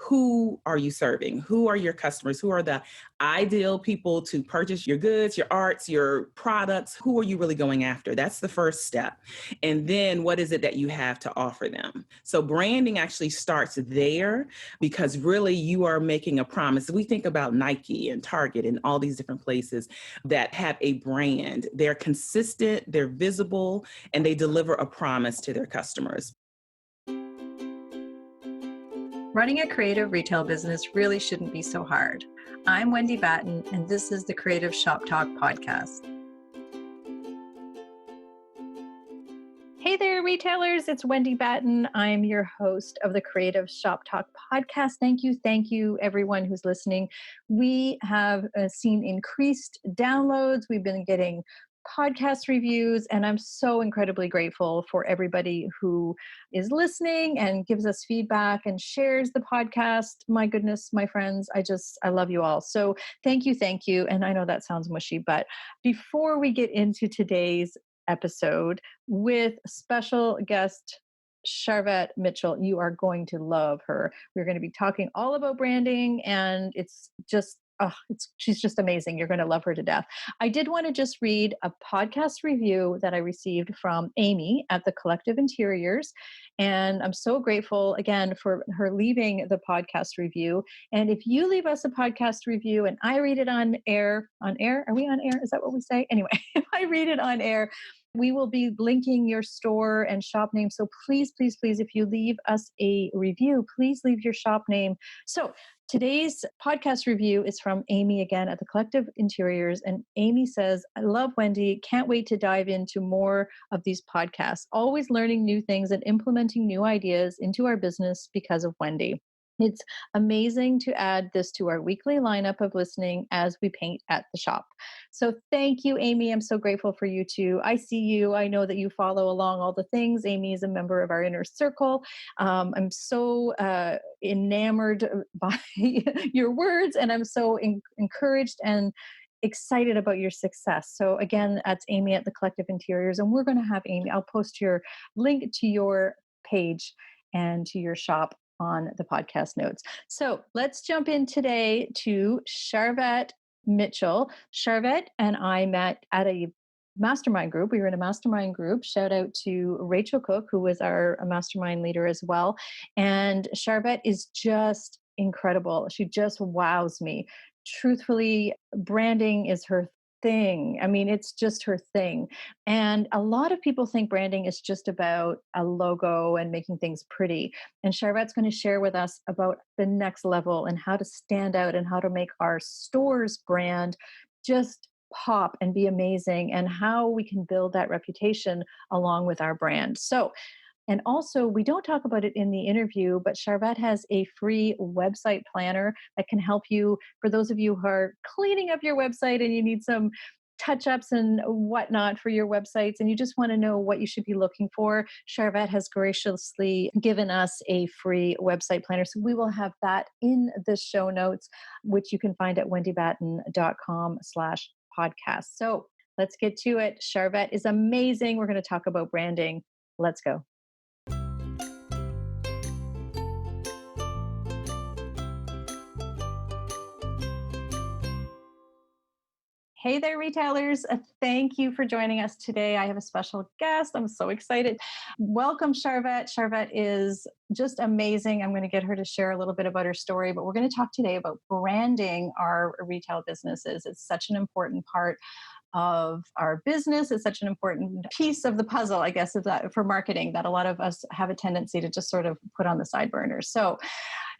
who are you serving? Who are your customers? Who are the ideal people to purchase your goods, your arts, your products? Who are you really going after? That's the first step. And then what is it that you have to offer them? So branding actually starts there because really you are making a promise. We think about Nike and Target and all these different places that have a brand. They're consistent, they're visible, and they deliver a promise to their customers. Running a creative retail business really shouldn't be so hard. I'm Wendy Batten, and this is the Creative Shop Talk podcast. Hey there, retailers. It's Wendy Batten. I'm your host of the Creative Shop Talk podcast. Thank you, everyone who's listening. We have seen increased downloads. We've been getting podcast reviews, and I'm so incredibly grateful for everybody who is listening and gives us feedback and shares the podcast. My goodness, my friends, I love you all. So thank you. And I know that sounds mushy, but before we get into today's episode with special guest Sharvette Mitchell, you are going to love her. We're going to be talking all about branding, and she's just amazing. You're going to love her to death. I did want to just read a podcast review that I received from Amy at the Collective Interiors. And I'm so grateful again for her leaving the podcast review. And if you leave us a podcast review and I read it on air, are we on air? Is that what we say? Anyway, if I read it on air, we will be linking your store and shop name. So please, if you leave us a review, please leave your shop name. So today's podcast review is from Amy again at the Collective Interiors. And Amy says, I love Wendy. Can't wait to dive into more of these podcasts. Always learning new things and implementing new ideas into our business because of Wendy. It's amazing to add this to our weekly lineup of listening as we paint at the shop. So thank you, Amy. I'm so grateful for you too. I see you. I know that you follow along all the things. Amy is a member of our inner circle. I'm so enamored by your words, and I'm so encouraged and excited about your success. So again, that's Amy at the Collective Interiors. And we're going to have Amy, I'll post your link to your page and to your shop on the podcast notes. So let's jump in today to Sharvette Mitchell. Sharvette and I met at a mastermind group. We were in a mastermind group. Shout out to Rachel Cook, who was our mastermind leader as well. And Sharvette is just incredible. She just wows me. Truthfully, branding is her thing. I mean, it's just her thing. And a lot of people think branding is just about a logo and making things pretty. And Sharvette's going to share with us about the next level and how to stand out and how to make our store's brand just pop and be amazing, and how we can build that reputation along with our brand. And also, we don't talk about it in the interview, but Sharvette has a free website planner that can help you, for those of you who are cleaning up your website and you need some touch-ups and whatnot for your websites, and you just want to know what you should be looking for. Sharvette has graciously given us a free website planner. So we will have that in the show notes, which you can find at wendybatten.com/podcast. So let's get to it. Sharvette is amazing. We're going to talk about branding. Let's go. Hey there, retailers. Thank you for joining us today. I have a special guest. I'm so excited. Welcome, Sharvette. Sharvette is just amazing. I'm going to get her to share a little bit about her story, but we're going to talk today about branding our retail businesses. It's such an important part of our business. It's such an important piece of the puzzle, I guess, for marketing that a lot of us have a tendency to just sort of put on the side burner. So,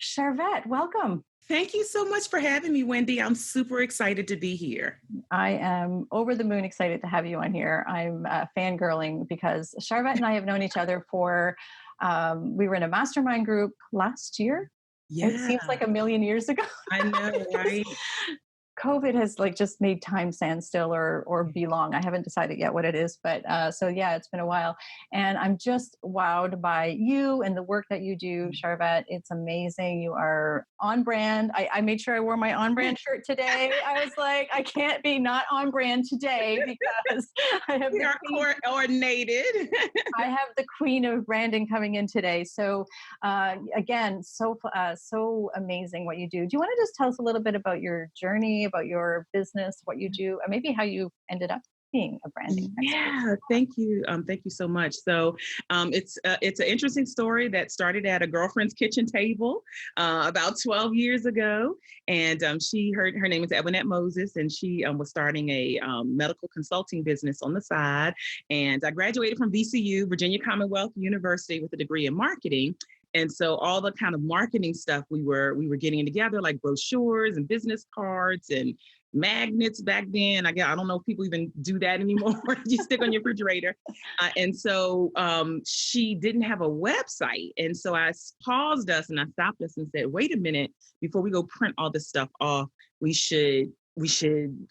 Sharvette, welcome. Thank you so much for having me, Wendy. I'm super excited to be here. I am over the moon excited to have you on here. I'm fangirling because Sharvette and I have known each other for, we were in a mastermind group last year. Yeah. It seems like a million years ago. I know, right? COVID has like just made time stand still or be long. I haven't decided yet what it is, but so yeah, it's been a while, and I'm just wowed by you and the work that you do, Sharvette. It's amazing. You are on brand. I made sure I wore my on brand shirt today. I was like, I can't be not on brand today because I have We the are queen. coordinated. I have the queen of branding coming in today. So again, so amazing what you do. Do you want to just tell us a little bit about your journey, about your business, what you do, and maybe how you ended up being a branding expert? Yeah, thank you. Thank you so much. So it's an interesting story that started at a girlfriend's kitchen table about 12 years ago, and her name is Ebonette Moses, and she was starting a medical consulting business on the side. And I graduated from VCU, Virginia Commonwealth University, with a degree in marketing. And so all the kind of marketing stuff we were getting together, like brochures and business cards and magnets back then. I don't know if people even do that anymore. You stick on your refrigerator. And so she didn't have a website. And so I paused us and I stopped us and said, wait a minute, before we go print all this stuff off, we should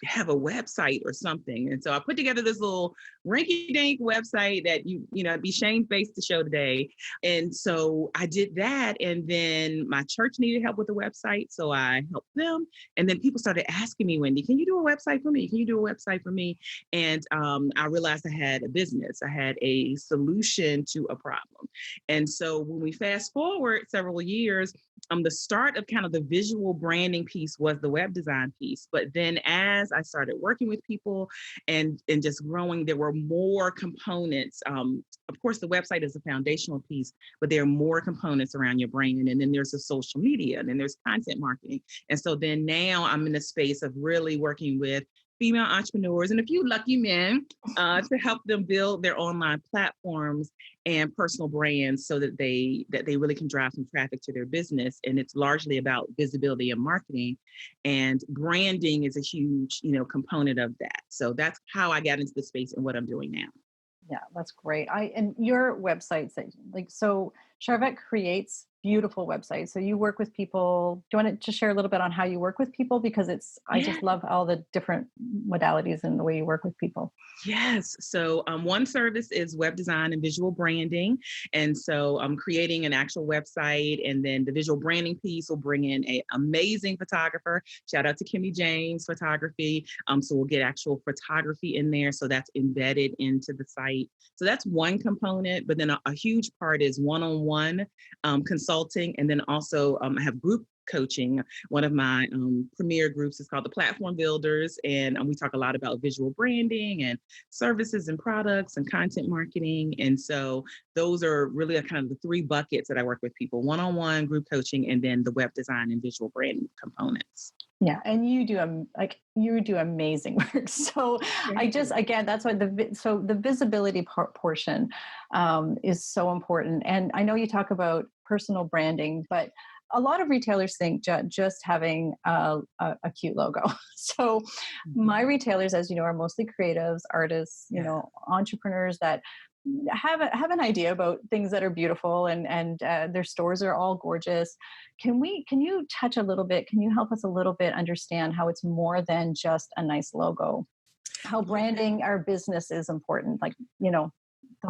have a website or something. And so I put together this little rinky-dink website that it'd be shamefaced to show today. And so I did that. And then my church needed help with the website. So I helped them. And then people started asking me, Wendy, can you do a website for me? Can you do a website for me? And I realized I had a business. I had a solution to a problem. And so when we fast forward several years, the start of kind of the visual branding piece was the web design piece. But then as I started working with people and just growing, there were more components. Of course, the website is a foundational piece, but there are more components around your brand. And then there's the social media, and then there's content marketing. And so then now I'm in a space of really working with female entrepreneurs and a few lucky men to help them build their online platforms and personal brands so that they really can drive some traffic to their business. And it's largely about visibility and marketing, and branding is a huge component of that. So that's how I got into the space and what I'm doing now. Yeah, that's great. And your websites, so Sharvette creates beautiful websites. So you work with people. Do you want to just share a little bit on how you work with people? Because I just love all the different modalities and the way you work with people. Yes. So one service is web design and visual branding. And so I'm creating an actual website, and then the visual branding piece will bring in an amazing photographer. Shout out to Kimmy James Photography. So we'll get actual photography in there. So that's embedded into the site. So that's one component. But then a huge part is one-on-one consulting. And then also I have group coaching. One of my premier groups is called the Platform Builders. And we talk a lot about visual branding and services and products and content marketing. And so those are really kind of the three buckets that I work with people: one-on-one, group coaching, and then the web design and visual branding components. Yeah, and you do amazing work. So again, that's why the visibility portion is so important. And I know you talk about personal branding, but a lot of retailers think just having a cute logo. So my retailers, as you know, are mostly creatives, artists, entrepreneurs that have an idea about things that are beautiful, and their stores are all gorgeous. Can you touch a little bit? Can you help us a little bit understand how it's more than just a nice logo? How branding our business is important. The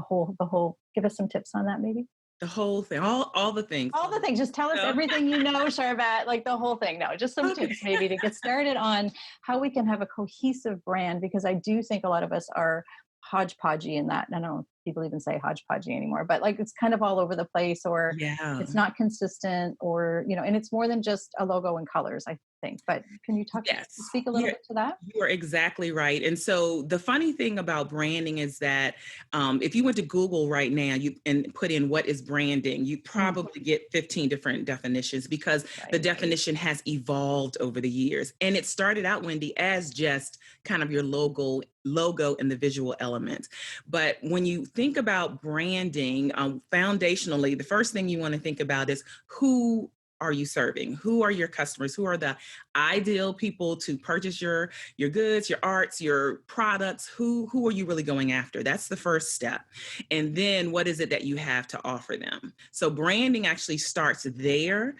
whole. Give us some tips on that, maybe. The whole thing, all the things. All the things. Just tell us everything you know, Sharvette, like the whole thing. No, just some tips maybe to get started on how we can have a cohesive brand, because I do think a lot of us are hodgepodgey in that. I don't know if people even say hodgepodgey anymore, but it's kind of all over the place, or it's not consistent, or, and it's more than just a logo and colors, I think. But can you speak a little bit to that? You are exactly right. And so the funny thing about branding is that if you went to Google right now and put in what is branding, you probably get 15 different definitions, because the definition has evolved over the years. And it started out, Wendy, as just kind of your logo and the visual elements. But when you think about branding, foundationally, the first thing you want to think about is who are you serving? Who are your customers? Who are the ideal people to purchase your goods, your arts, your products? Who are you really going after? That's the first step. And then what is it that you have to offer them? So branding actually starts there,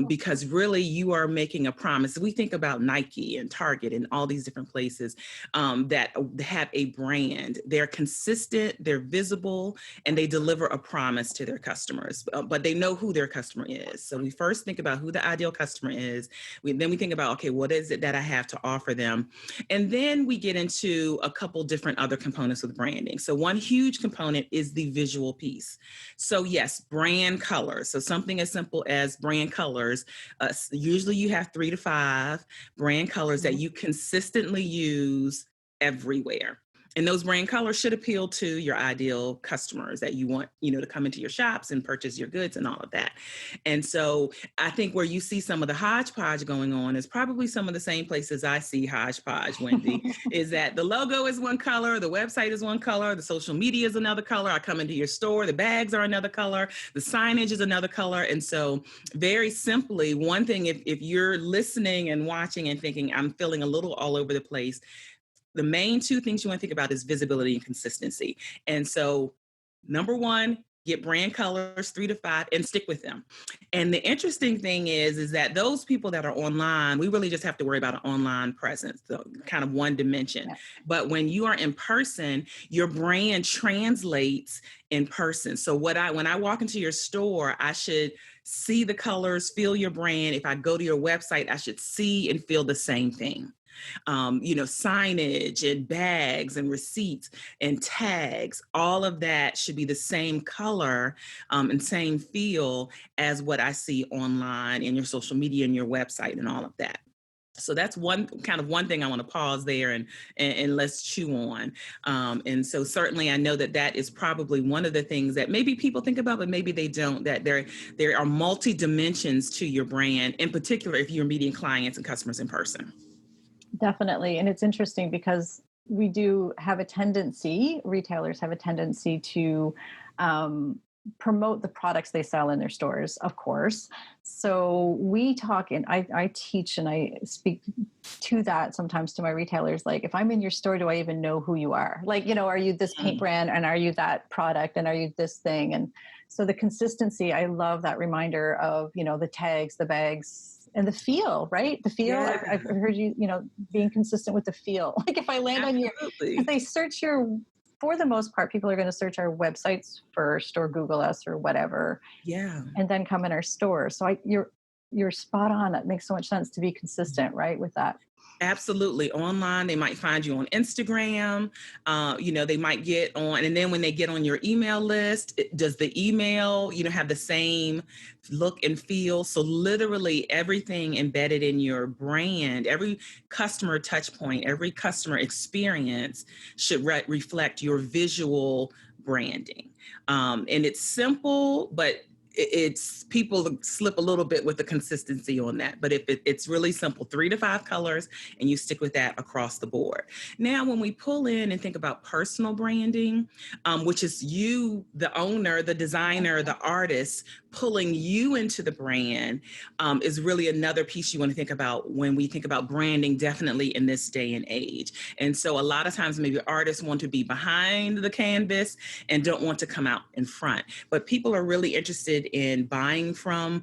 because really you are making a promise. We think about Nike and Target and all these different places that have a brand. They're consistent, they're visible, and they deliver a promise to their customers, but they know who their customer is. So we first think about who the ideal customer is. Then we think about, okay, what is it that I have to offer them? And then we get into a couple different other components with branding. So one huge component is the visual piece. So yes, brand colors. So something as simple as brand colors. Usually you have 3 to 5 brand colors that you consistently use everywhere. And those brand colors should appeal to your ideal customers that you want, to come into your shops and purchase your goods and all of that. And so I think where you see some of the hodgepodge going on is probably some of the same places I see hodgepodge, Wendy, is that the logo is one color, the website is one color, the social media is another color. I come into your store, the bags are another color, the signage is another color. And so very simply, one thing, if you're listening and watching and thinking, I'm feeling a little all over the place, the main 2 things you want to think about is visibility and consistency. And so, number 1, get brand colors 3 to 5 and stick with them. And the interesting thing is that those people that are online, we really just have to worry about an online presence, so kind of one dimension. Yeah. But when you are in person, your brand translates in person. So when I walk into your store, I should see the colors, feel your brand. If I go to your website, I should see and feel the same thing. Signage and bags and receipts and tags, all of that should be the same color and same feel as what I see online in your social media and your website and all of that. So that's one thing I want to pause there and let's chew on. And so certainly I know that is probably one of the things that maybe people think about, but maybe they don't, that there are multi dimensions to your brand, in particular if you're meeting clients and customers in person. Definitely. And it's interesting because we do have retailers have a tendency to promote the products they sell in their stores, of course. So we talk, and I teach and I speak to that sometimes to my retailers. Like, if I'm in your store, do I even know who you are? Like, are you this paint brand, and are you that product, and are you this thing? And so the consistency, I love that reminder of, the tags, the bags, and the feel, right? The feel, yeah. I've heard you, being consistent with the feel. Like if I land on if they search for the most part, people are going to search our websites first or Google us or whatever. Yeah. And then come in our store. So you're spot on. It makes so much sense to be consistent, right? With that. Absolutely. Online, they might find you on Instagram. They might get on, and then when they get on your email list, does the email, have the same look and feel? So literally everything embedded in your brand, every customer touch point, every customer experience should reflect your visual branding. And it's simple, but it's people slip a little bit with the consistency on that. But if it's really simple, 3 to 5 colors, and you stick with that across the board. Now, when we pull in and think about personal branding, which is you, the owner, the designer, the artist, pulling you into the brand, is really another piece you want to think about when we think about branding, definitely in this day and age. And so a lot of times maybe artists want to be behind the canvas and don't want to come out in front. But people are really interested in buying from,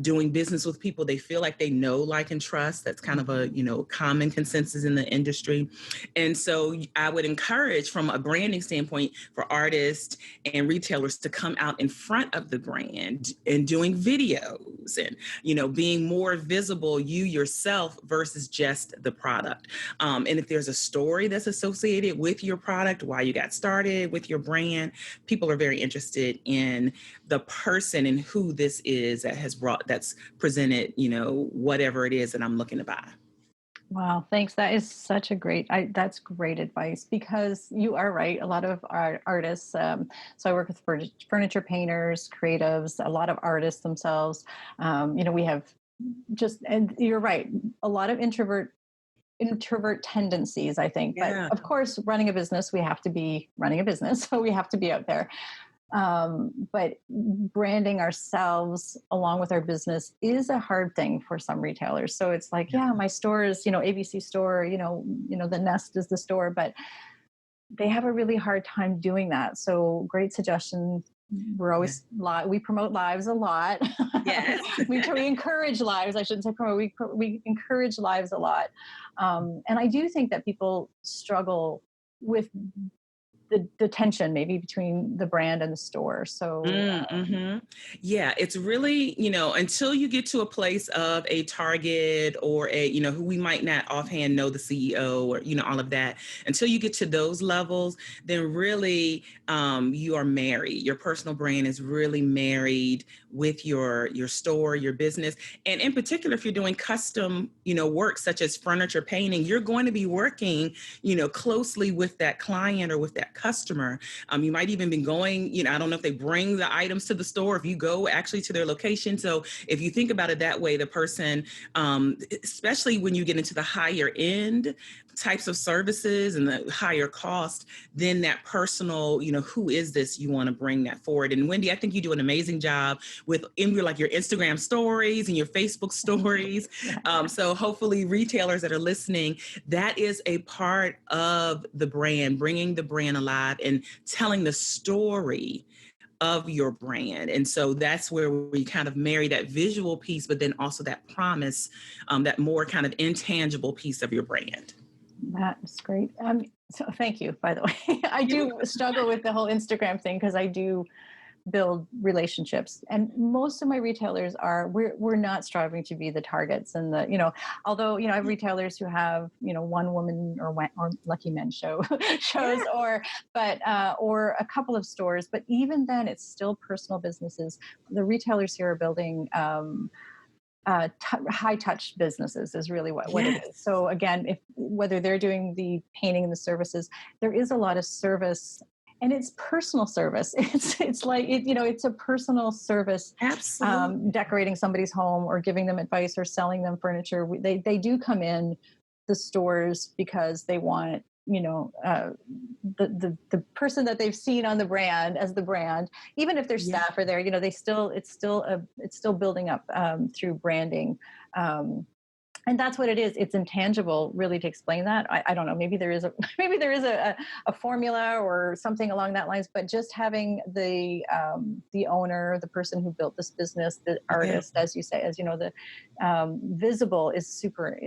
doing business with people they feel like they know, like, and trust. That's kind of a, common consensus in the industry. And so I would encourage, from a branding standpoint, for artists and retailers to come out in front of the brand and doing videos and, being more visible, you yourself, versus just the product. And if there's a story that's associated with your product, why you got started with your brand, people are very interested in the person and who this is that's presented, whatever it is that I'm looking to buy. Wow, thanks. That is such a that's great advice, because you are right. A lot of our artists, so I work with furniture painters, creatives, a lot of artists themselves. We have and you're right, a lot of introvert tendencies, I think. Yeah. But of course, running a business, we have to be running a business. So we have to be out there. But branding ourselves along with our business is a hard thing for some retailers. So it's like, Yeah. yeah, my store is, ABC store, the Nest is the store, but they have a really hard time doing that. So great suggestion. We're Yeah. always we promote lives a lot. Yes. we encourage lives. I shouldn't say promote. We encourage lives a lot, and I do think that people struggle with the tension maybe between the brand and the store. So Mm-hmm. Yeah, it's really, until you get to a place of a Target or who we might not offhand know the CEO or, all of that, until you get to those levels, then really you are married. Your personal brand is really married with your store, your business. And in particular, if you're doing custom, work such as furniture painting, you're going to be working, closely with that client or with that customer. You might even be going, I don't know if they bring the items to the store, if you go actually to their location. So if you think about it that way, the person, especially when you get into the higher end types of services and the higher cost, then that personal, who is this, you want to bring that forward. And Wendy, I think you do an amazing job with your Instagram stories and your Facebook stories. So hopefully retailers that are listening, that is a part of the brand, bringing the brand alive and telling the story of your brand. And so that's where we kind of marry that visual piece, but then also that promise, that more kind of intangible piece of your brand. that is great. So thank you, by the way. I do struggle with the whole Instagram thing because I do build relationships, and most of my retailers we're not striving to be the Targets and although I have retailers who have one woman or lucky men shows, or a couple of stores, but even then it's still personal businesses. The retailers here are building high touch businesses is really what it is. So again, whether they're doing the painting and the services, there is a lot of service, and it's personal service. It's like it's a personal service. Absolutely. Decorating somebody's home or giving them advice or selling them furniture. They do come in the stores because they want the person that they've seen on the brand as the brand. Even if their staff are there, it's still building up through branding. And that's what it is. It's intangible, really, to explain that. I don't know. Maybe there is a formula or something along that lines. But just having the owner, the person who built this business, the artist, as you say, the visible is super.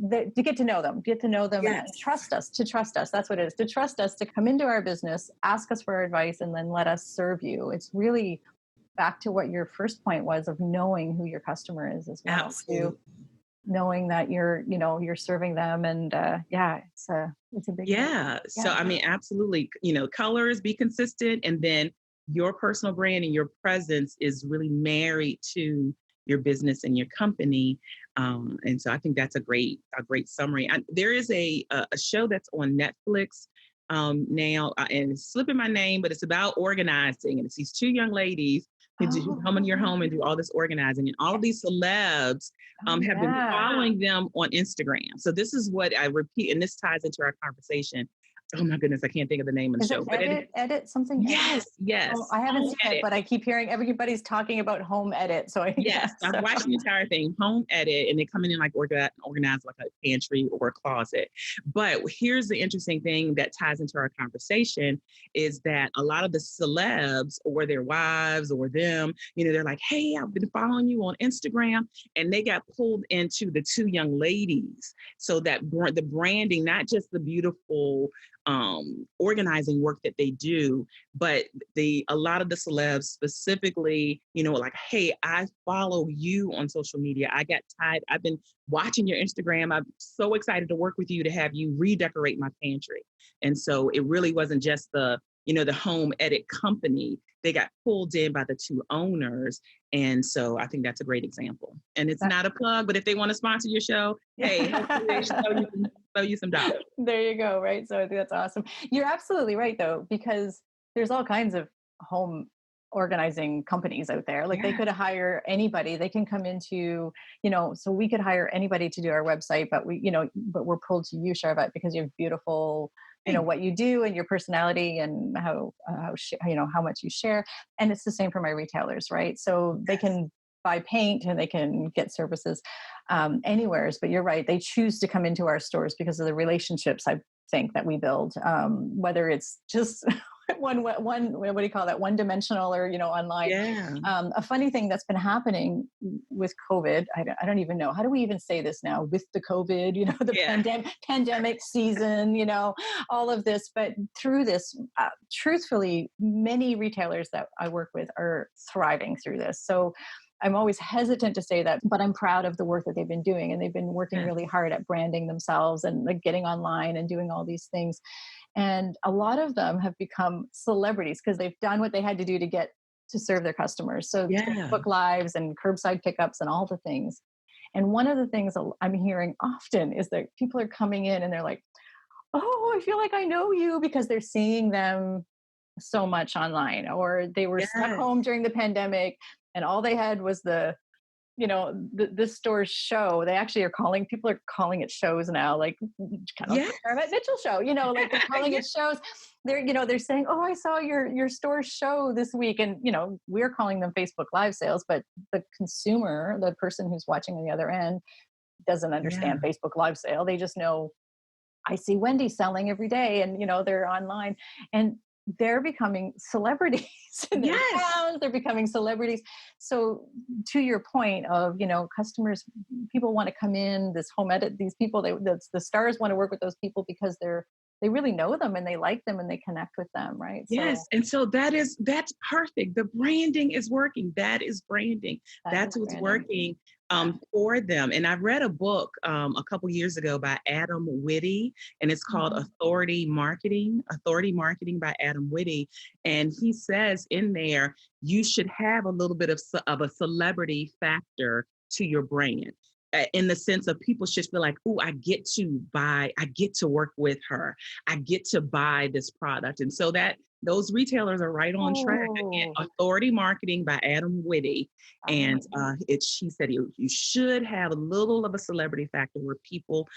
To get to know them, and trust us. To trust us, that's what it is. To trust us to come into our business, ask us for our advice, and then let us serve you. It's really back to what your first point was of knowing who your customer is as well. Absolutely. Knowing that you're serving them, and it's a big So I mean, absolutely, colors, be consistent, and then your personal brand and your presence is really married to your business and your company. And so I think that's a great summary. There is a show that's on Netflix now, and it's slipping my name, but it's about organizing, and it's these two young ladies who come in your home and do all this organizing, and all of these celebs have been following them on Instagram. So this is what I repeat, and this ties into our conversation. Oh my goodness, I can't think of the name of the show. Edit something? Yes. Oh, I haven't seen it, but I keep hearing everybody's talking about home edit. So I'm watching the entire thing, home edit, and they come in like organize like a pantry or a closet. But here's the interesting thing that ties into our conversation is that a lot of the celebs or their wives or them, they're like, hey, I've been following you on Instagram, and they got pulled into the two young ladies. So that the branding, not just the beautiful organizing work that they do, but a lot of the celebs specifically, like, hey, I follow you on social media. I've been watching your Instagram. I'm so excited to work with you to have you redecorate my pantry. And so it really wasn't just the home edit company. They got pulled in by the two owners. And so I think that's a great example. And it's not a plug, but if they want to sponsor your show, hey, hopefully they should throw you some dollars. There you go. Right. So I think that's awesome. You're absolutely right, though, because there's all kinds of home organizing companies out there. Like they could hire anybody. They can come into, so we could hire anybody to do our website, but but we're pulled to you, Sharvette, because you have beautiful Thanks. what you do and your personality and how much you share. And it's the same for my retailers, right? So they Yes. can buy paint and they can get services anywheres, but you're right, they choose to come into our stores because of the relationships, I think, that we build, whether it's just what do you call that, one dimensional, or online. Yeah. A funny thing that's been happening with COVID, I don't even know, how do we even say this now, with the COVID, the Yeah. pandemic season, all of this. But through this, truthfully, many retailers that I work with are thriving through this. So I'm always hesitant to say that, but I'm proud of the work that they've been doing. And they've been working Yes. really hard at branding themselves and like getting online and doing all these things. And a lot of them have become celebrities because they've done what they had to do to serve their customers. So Yeah. Facebook Lives and curbside pickups and all the things. And one of the things I'm hearing often is that people are coming in and they're like, "Oh, I feel like I know you," because they're seeing them so much online, or they were stuck Yes. home during the pandemic and all they had was this store's show. They actually people are calling it shows now, like kind of like Yes. the Sharvette Mitchell show, like they're calling Yeah. it shows. They're saying, "Oh, I saw your store show this week." And, we're calling them Facebook Live sales, but the consumer, the person who's watching on the other end, doesn't Yeah. understand Facebook Live sale. They just know, I see Wendy selling every day, and they're online, and they're becoming celebrities in their Yes. towns. They're becoming celebrities. So to your point of, customers, people want to come in, this home edit, these people, the stars want to work with those people because they really know them and they like them and they connect with them, right? So Yes. And so that's perfect. The branding is working. That is branding. that is That's what's branding. working Yeah. for them. And I read a book a couple years ago by Adam Whitty, and it's called Mhm. Authority Marketing by Adam Whitty. And he says in there, you should have a little bit of a celebrity factor to your brand. In the sense of people should feel like, oh, I get to work with her. I get to buy this product. And so that those retailers are right on track. Again, Oh, Authority Marketing by Adam Whitty. Adam And Whitney. she said you should have a little of a celebrity factor where people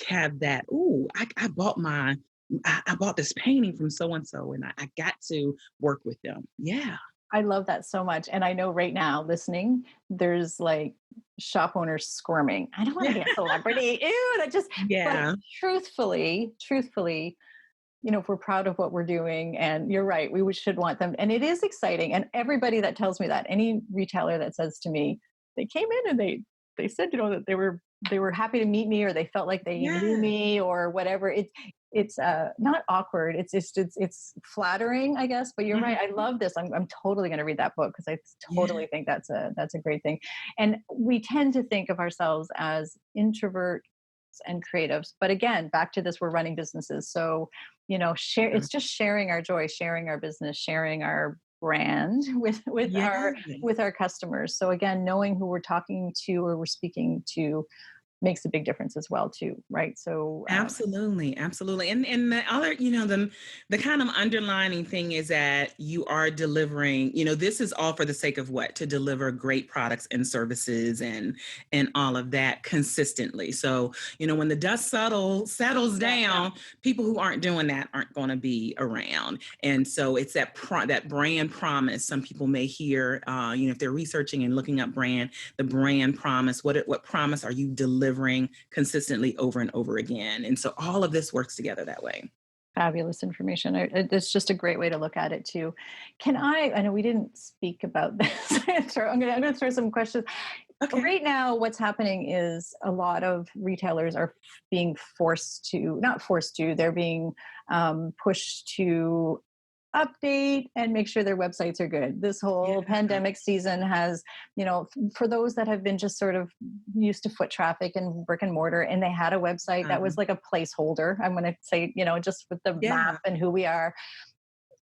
have that, ooh, I bought this painting from so and so, and I got to work with them. Yeah. I love that so much. And I know right now listening, there's like shop owners squirming. I don't want to Yeah. be a celebrity. Ew, but Yeah. truthfully, if we're proud of what we're doing, and you're right, should want them. And it is exciting. And everybody that tells me that, any retailer that says to me, they came in and they said, that they were happy to meet me, or they felt like they knew Yes. me or whatever. It's not awkward. It's flattering, I guess. But you're right. I Mhm. love this. I'm totally going to read that book because I Yeah. totally think that's a great thing. And we tend to think of ourselves as introverts and creatives, but again, back to this, we're running businesses. So, share. Yeah. It's just sharing our joy, sharing our business, sharing our brand with our customers. So again, knowing who we're talking to or we're speaking to makes a big difference as well too, right? So Absolutely, absolutely. And the other, the kind of underlining thing is that you are delivering, this is all for the sake of what? To deliver great products and services and all of that consistently. So, when the dust settles yeah, down, people who aren't doing that aren't going to be around. And so it's that brand promise. Some people may hear, if they're researching and looking up the brand promise, what promise are you delivering consistently over and over again? And so all of this works together that way. fabulous information. It's just a great way to look at it too. I know we didn't speak about this. I'm going to throw some questions. Okay. Right now, what's happening is a lot of retailers are being not forced to, they're being pushed to update and make sure their websites are good. This Yeah. whole pandemic season has, for those that have been just sort of used to foot traffic and brick and mortar, and they had a website that was like a placeholder, I'm going to say, just with the Yeah. map and who we are.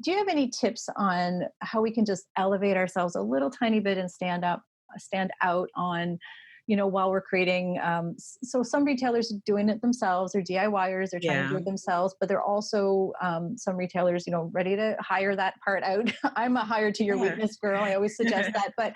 Do you have any tips on how we can just elevate ourselves a little tiny bit and stand out on, while we're creating? So some retailers are doing it themselves, or DIYers, they're trying to do Yeah. it themselves, but they're also some retailers, ready to hire that part out. I'm a hire to your Yeah. weakness girl. I always suggest that. But,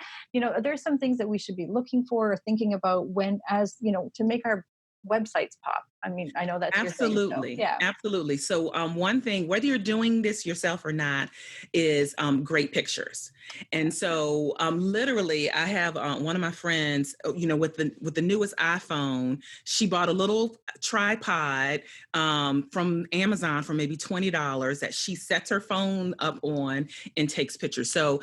there's some things that we should be looking for or thinking about to make our websites pop. I mean, I know that's your thing. So Absolutely. yeah. Absolutely. So one thing, whether you're doing this yourself or not, is great pictures. And so literally I have one of my friends, with the newest iPhone, she bought a little tripod from Amazon for maybe $20 that she sets her phone up on and takes pictures. So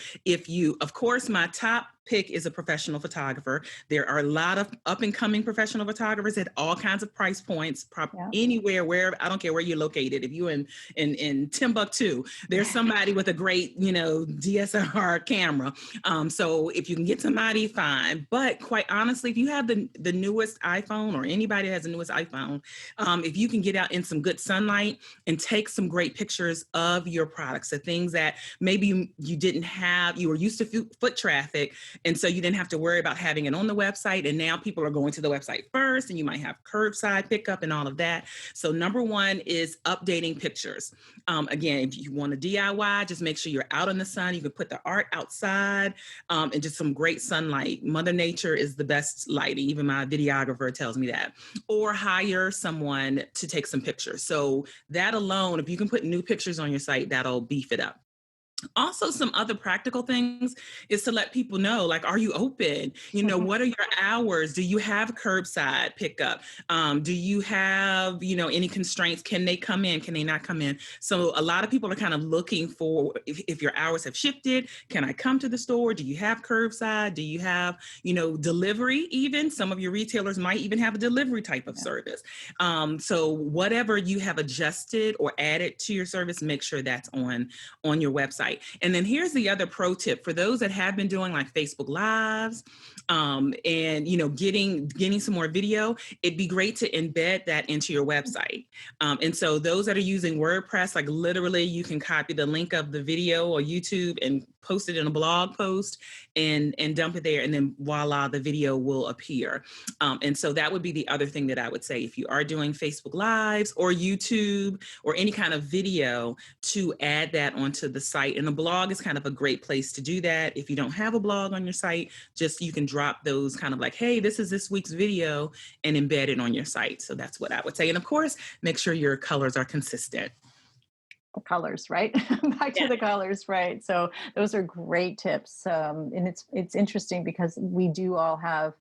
of course, my top pick is a professional photographer. There are a lot of up and coming professional photographers at all kinds of price points, anywhere, wherever. I don't care where you're located. If you're in Timbuktu, there's somebody with a great, DSLR camera. So if you can get somebody, fine. But quite honestly, if you have the newest iPhone, or anybody that has the newest iPhone, if you can get out in some good sunlight and take some great pictures of your products, the things that maybe you didn't have, you were used to foot traffic, and so you didn't have to worry about having it on the website. And now people are going to the website first, and you might have curbside pickup and all of that. So number one is updating pictures. Again, if you want to DIY, just make sure you're out in the sun. You can put the art outside and just some great sunlight. Mother Nature is the best lighting. Even my videographer tells me that. Or hire someone to take some pictures. So that alone, if you can put new pictures on your site, that'll beef it up. Also, some other practical things is to let people know, like, are you open? What are your hours? Do you have curbside pickup? Do you have, any constraints? Can they come in? Can they not come in? So a lot of people are kind of looking for, if your hours have shifted, can I come to the store? Do you have curbside? Do you have, delivery even? Some of your retailers might even have a delivery type of service. So whatever you have adjusted or added to your service, make sure that's on your website. And then here's the other pro tip for those that have been doing like Facebook Lives and, getting some more video. It'd be great to embed that into your website. And so those that are using WordPress, like literally you can copy the link of the video or YouTube and post it in a blog post and dump it there. And then voila, the video will appear. And so that would be the other thing that I would say, if you are doing Facebook Lives or YouTube or any kind of video, to add that onto the site. And a blog is kind of a great place to do that. If you don't have a blog on your site, just you can drop those kind of like, hey, this is this week's video, and embed it on your site. So that's what I would say. And of course, make sure your colors are consistent. The colors, right? Back to the colors, right? So those are great tips. And it's interesting because we do all have,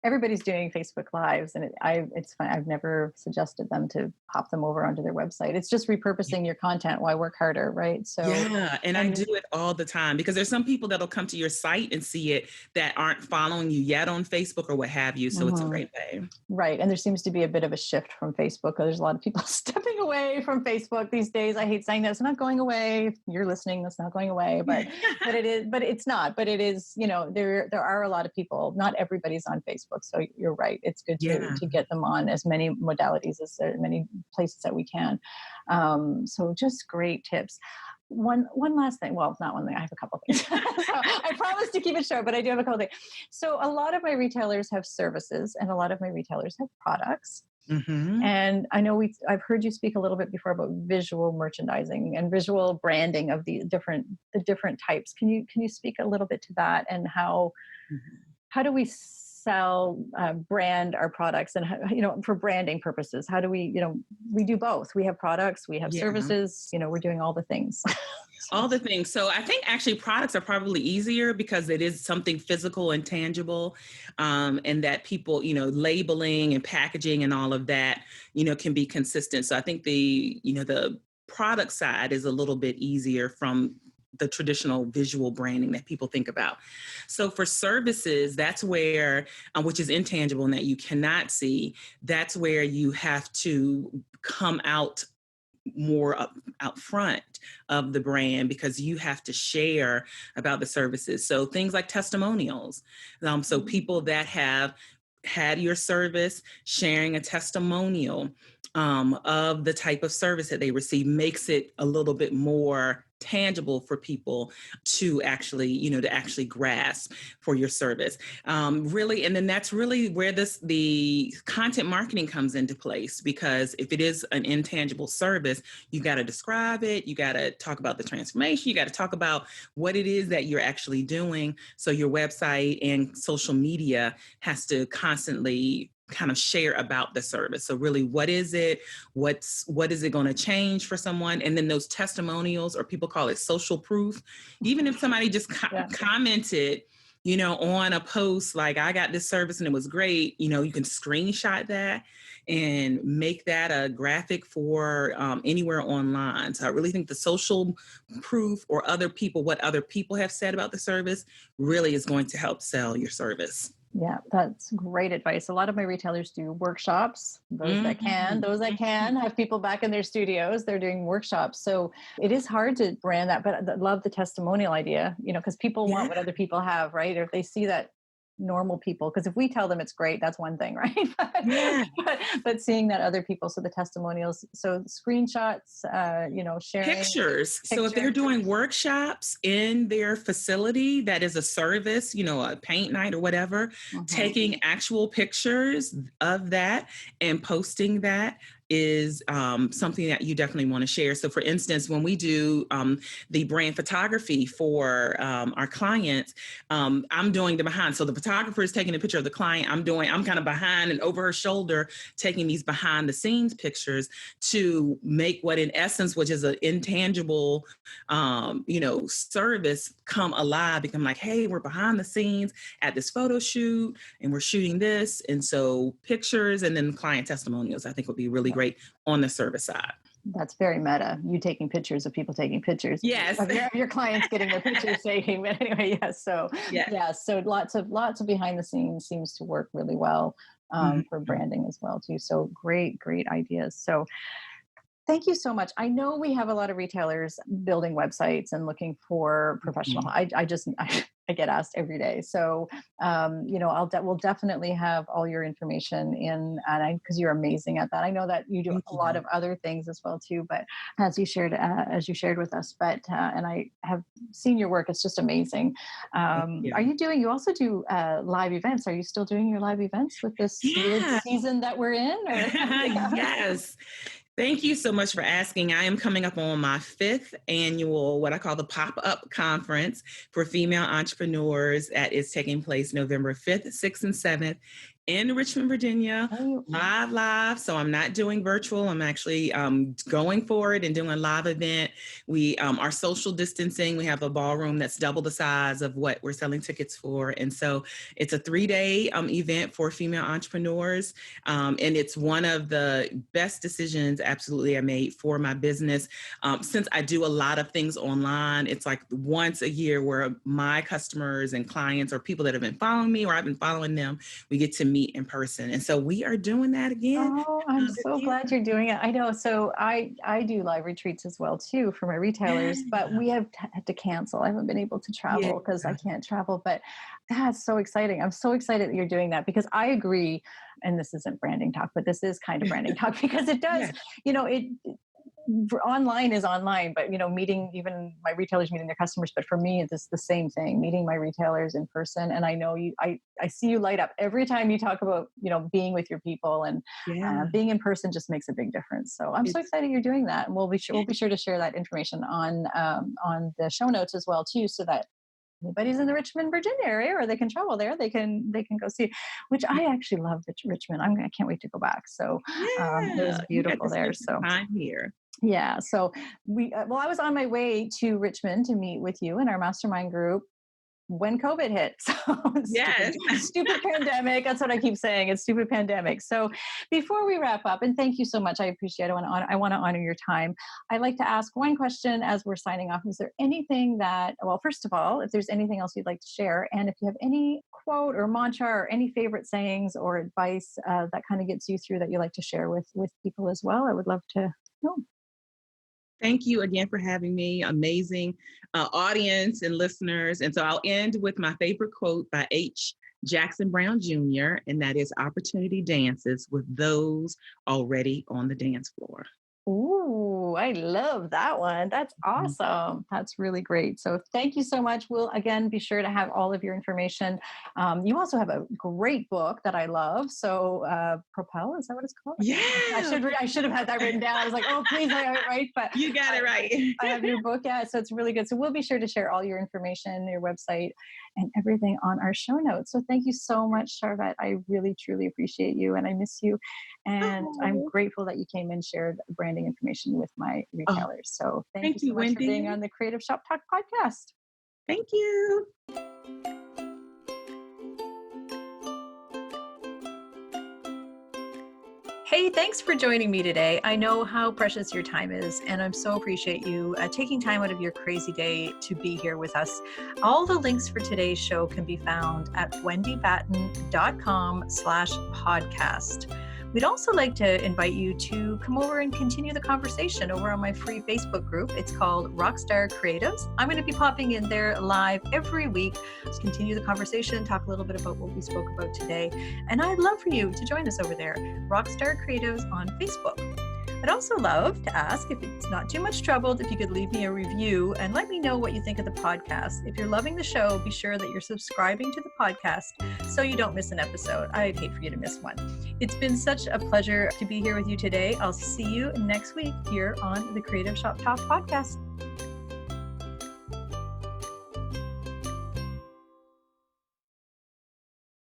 everybody's doing Facebook Lives, and it's fine. I've never suggested them to pop them over onto their website. It's just repurposing your content. Why work harder, right? So and I do it all the time, because there's some people that'll come to your site and see it that aren't following you yet on Facebook or what have you. So it's a great way. Right. And there seems to be a bit of a shift from Facebook. There's a lot of people stepping away from Facebook these days. I hate saying that. It's not going away. If you're listening, that's not going away, but it is, but it's not, but it is, there are a lot of people, not everybody's on Facebook. So you're right. It's good to get them on as many modalities, as many places that we can. So just great tips. One last thing. Well, not one thing. I have a couple things. So I promise to keep it short, but I do have a couple things. So a lot of my retailers have services, and a lot of my retailers have products. Mm-hmm. And I know I've heard you speak a little bit before about visual merchandising and visual branding of the different types. Can you speak a little bit to that, and how do we brand our products, and for branding purposes, how do we do both? We have products, we have services, we're doing all the things. All the things. So I think actually products are probably easier because it is something physical and tangible, and that people, labeling and packaging and all of that, can be consistent. So I think the product side is a little bit easier from the traditional visual branding that people think about. So for services, that's where, which is intangible and that you cannot see, that's where you have to come out more out front of the brand, because you have to share about the services. So things like testimonials. So people that have had your service, sharing a testimonial of the type of service that they receive makes it a little bit more tangible for people to actually grasp for your service. Really, and then that's really where the content marketing comes into place, because if it is an intangible service, you got to describe it, you got to talk about the transformation, you got to talk about what it is that you're actually doing. So your website and social media has to constantly kind of share about the service. So really, what is it? What is it going to change for someone? And then those testimonials, or people call it social proof. Even if somebody just commented, on a post like, I got this service and it was great, you can screenshot that and make that a graphic for anywhere online. So I really think the social proof, or what other people have said about the service, really is going to help sell your service. Yeah, that's great advice. A lot of my retailers do workshops. Those that can have people back in their studios. They're doing workshops. So it is hard to brand that, but I love the testimonial idea, because people want what other people have, right? Or if they see that normal people, because if we tell them it's great, that's one thing, right? but seeing that other people, so the testimonials, so screenshots, sharing pictures. So if they're doing workshops in their facility, that is a service, a paint night or whatever, taking actual pictures of that and posting that is something that you definitely want to share. So for instance, when we do the brand photography for our clients, I'm doing the behind. So the photographer is taking a picture of the client. I'm kind of behind and over her shoulder, taking these behind the scenes pictures to make what in essence, which is an intangible, service, come alive, become like, hey, we're behind the scenes at this photo shoot and we're shooting this. And so pictures and then client testimonials, I think would be really great on the service side. That's very meta. You taking pictures of people taking pictures. Yes. Of your clients getting their pictures taken. But anyway, yes. So so lots of behind the scenes seems to work really well for branding as well too. So great ideas. So thank you so much. I know we have a lot of retailers building websites and looking for professional. I get asked every day. So, we'll definitely have all your information in, and because you're amazing at that. I know that you do a lot of other things as well too, but as you shared with us, and I have seen your work. It's just amazing. You also do live events. Are you still doing your live events with this season that we're in? Or? Yes. Thank you so much for asking. I am coming up on my 5th annual, what I call the pop-up conference for female entrepreneurs, that is taking place November 5th, 6th, and 7th in Richmond, Virginia, live. So I'm not doing virtual. I'm actually going for it and doing a live event. We are social distancing. We have a ballroom that's double the size of what we're selling tickets for. And so it's a 3-day event for female entrepreneurs. And it's one of the best decisions absolutely I made for my business. Since I do a lot of things online, it's like once a year where my customers and clients or people that have been following me or I've been following them, we get to meet in person. And so we are doing that again. Oh, I'm so glad you're doing it. I know. So I do live retreats as well too for my retailers, but we have had to cancel. I haven't been able to travel because I can't travel, but that's so exciting. I'm so excited that you're doing that because I agree. And this isn't branding talk, but this is kind of branding talk because it does, online is online, but meeting even my retailers, meeting their customers. But for me, it's the same thing, meeting my retailers in person. And I know I see you light up every time you talk about, being with your people and being in person just makes a big difference. So I'm so excited you're doing that. And we'll be sure to share that information on the show notes as well too, so that anybody's in the Richmond, Virginia area, or they can travel there, they can go see, which I actually love Richmond. I can't wait to go back. So it was beautiful there. So I'm here. Yeah. So I was on my way to Richmond to meet with you in our mastermind group when COVID hit. So stupid pandemic. That's what I keep saying. It's stupid pandemic. So before we wrap up, and thank you so much. I appreciate it. I want to honor your time. I like to ask one question as we're signing off. Is there anything first of all, if there's anything else you'd like to share, and if you have any quote or mantra or any favorite sayings or advice that kind of gets you through that you like to share with people as well, I would love to know. Thank you again for having me. Amazing audience and listeners. And so I'll end with my favorite quote by H. Jackson Brown Jr., and that is, opportunity dances with those already on the dance floor. Ooh, I love that one. That's awesome. That's really great. So thank you so much. We'll again be sure to have all of your information. You also have a great book that I love. So Propel, is that what it's called? Yeah. I should have had that written down. I was like, oh, please, I have it right. But you got it right. I have your book. Yeah. So it's really good. So we'll be sure to share all your information, your website, and everything on our show notes. So thank you so much, Sharvette. I really, truly appreciate you, and I miss you. And I'm Oh, grateful that you came and shared branding information with my oh, retailers. So thank you thank so you, much for being Wendy. on the Creative Shop Talk podcast. Thank you. Hey, thanks for joining me today. I know how precious your time is, and I'm so appreciate you taking time out of your crazy day to be here with us. All the links for today's show can be found at wendybatten.com/podcast. We'd also like to invite you to come over and continue the conversation over on my free Facebook group. It's called Rockstar Creatives. I'm going to be popping in there live every week to continue the conversation, talk a little bit about what we spoke about today. And I'd love for you to join us over there, Rockstar Creatives on Facebook. I'd also love to ask, if it's not too much trouble, if you could leave me a review and let me know what you think of the podcast. If you're loving the show, be sure that you're subscribing to the podcast so you don't miss an episode. I'd hate for you to miss one. It's been such a pleasure to be here with you today. I'll see you next week here on the Creative Shop Talk podcast.